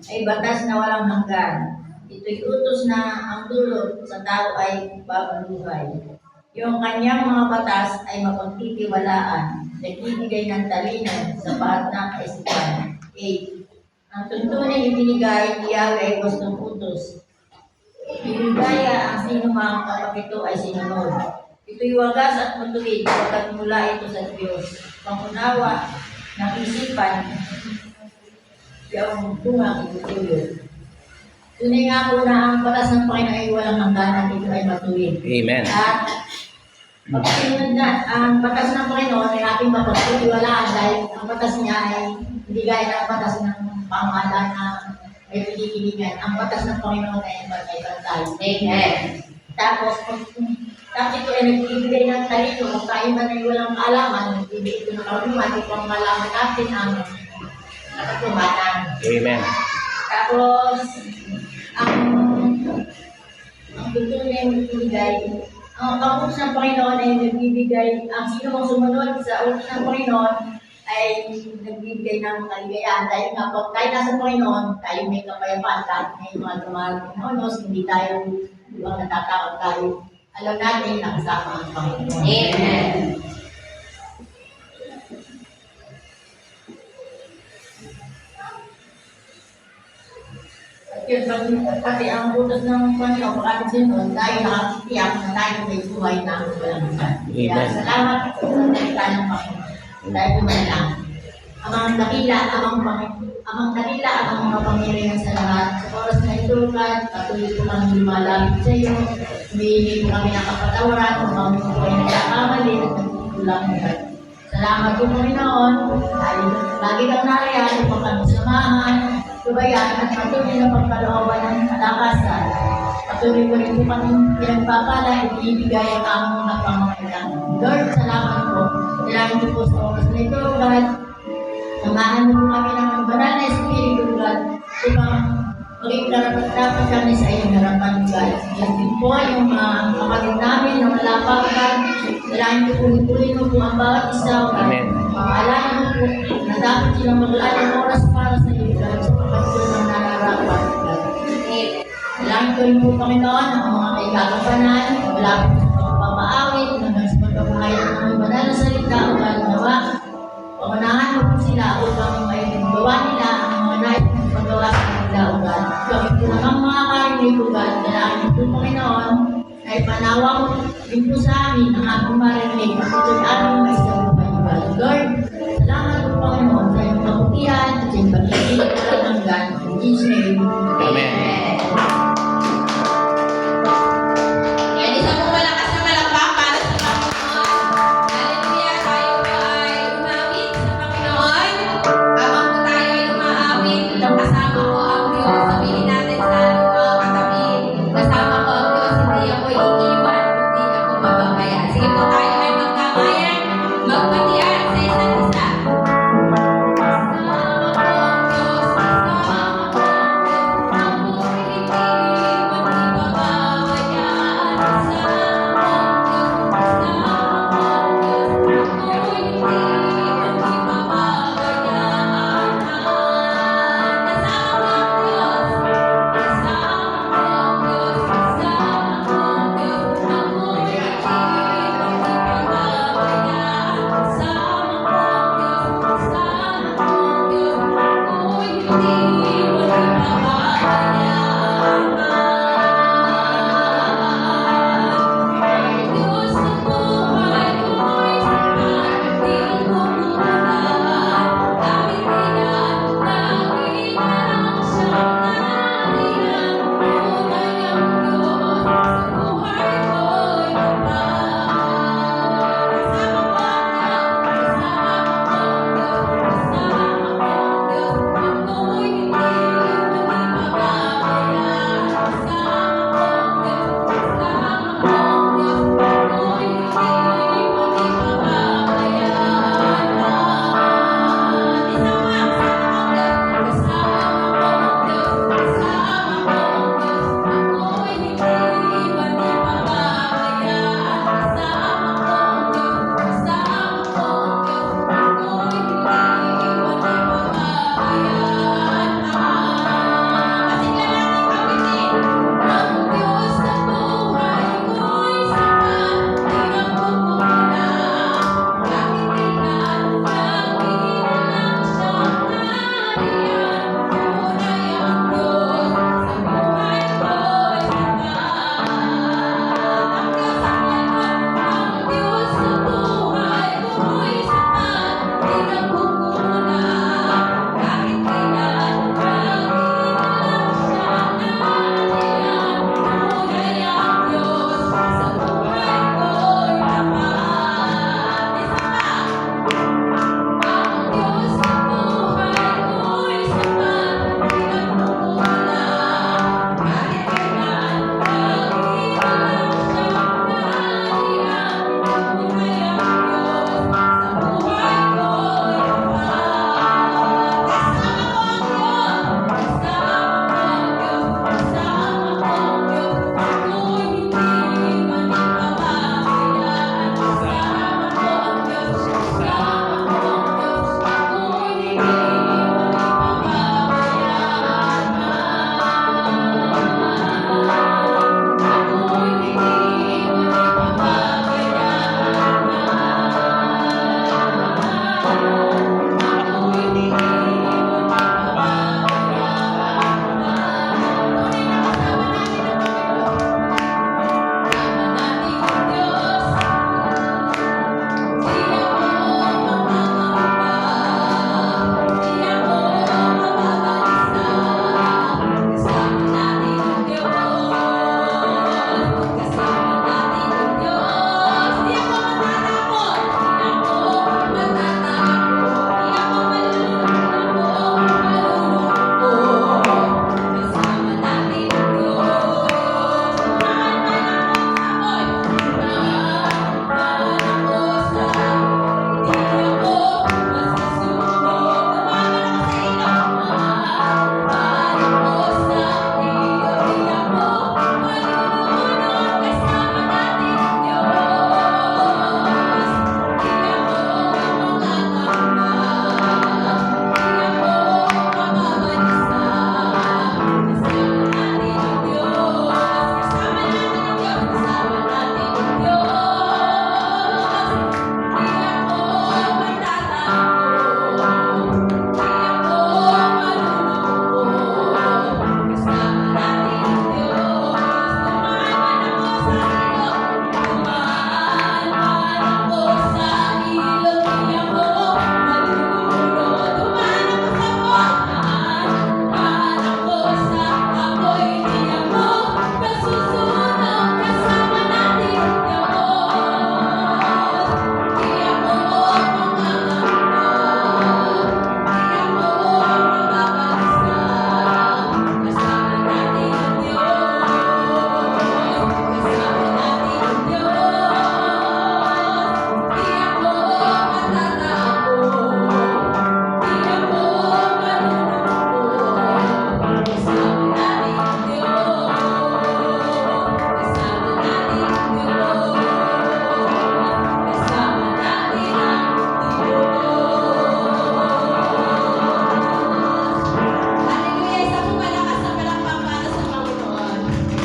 ay batas na walang hanggan. Ito'y utos na ang dulot sa tao ay babaluhay. Yung kanyang mga batas ay mapagtitiwalaan, nagbibigay ng talino sa bawat na kaisipan. 8. Ang tuntunin ibinigay ni Yahweh ay gustong utos. Ibigaya ang sinumang kapag ito ay sinunod. Ito'y wagas at matuwid kapag mula ito sa Diyos. Pangunawa ng isipan, yung bungang itutulog. Tunay nga po na ang batas ng Panginoon ay walang hangganan, ito ay matuwid. Amen. At pagkasunod na, ang batas ng Panginoon ay ating mapagtitiwalaan dahil ang batas niya ay hindi gaya ng batas ng pamahalaan na may pinipiligan. Ang batas ng Panginoon ay bantay. Amen. Tapos ito ay nagbibigay ng talino. Kung tayo man ay walang kaalaman, nagbibigay ito ng kaalaman, upang malaman natin ang nakatubatan. Amen. Tapos, ang tuntunin ng ibigay, ang utos ng Panginoon ay nagbibigay, ang sino mong sumunod sa utos ng Panginoon ay nagbibigay ng kaligayahan. Dahil nga, pag tayo nasa Panginoon, tayo may kapayapaan, kahit may mga dumating na unos, hindi tayo natatakot tayo. Alam natin na kasama ang Panginoon. Amen. At yun, pati ang utos ng Panginoon, pagkatid sinunod, tayo nakakitiyak na tayo may buhay na walang hanggan. Kaya salamat sa salita ng Panginoon. Dahil kumalang, amang dakila, amang makapangyarihan sa lahat. Sa oras na ito, God, patuloy ko kami lumalapit sa iyo. Humihingi po kami ng kapatawaran kung kami po ay nagkakamali at nagkukulang. Salamat po, Panginoon. Dahil lagi kang nariyan upang kami samahan, tubayan at patuloy na pagkalooban ng kalakasan. Patuloy ko rin po kami pinagpapala at ibigay ang among nagpamangailan. Lord, salamat po. Salamat po sa oras na ito, God. Samahan mo kami ng banal na Espiritu, God, upang maging dapat kami sa iyong harapan, God. Yan din po yung mga kapatid namin na wala pa, God. Salamat po, pulin mo po ang bawat isa, God. Alam mo po na dapat silang maglaan ng oras para sa iyo, God, sa pagkasunod ng nararapat, God. Salamat ko rin po, Panginoon, ang mga kaigagapanan, wala po sa pagpapaawit, hanggang sa pagpapahayan ng mga banal na salita, o God, nawa. Pangunahan mo po sila upang may gawa nila ang mga nais ng paggawa sa kanila, O God. Gawin po naman mga karinig, O God, dalangin po, Panginoon, na ipanawa mo din po sa amin ang aming marinig, patuloy aming may sa buhay, O God. Lord, salamat po, Panginoon, sa iyong kabutihan at iyong pagkikinig at hanggan. In Jesus' name, Amen. Di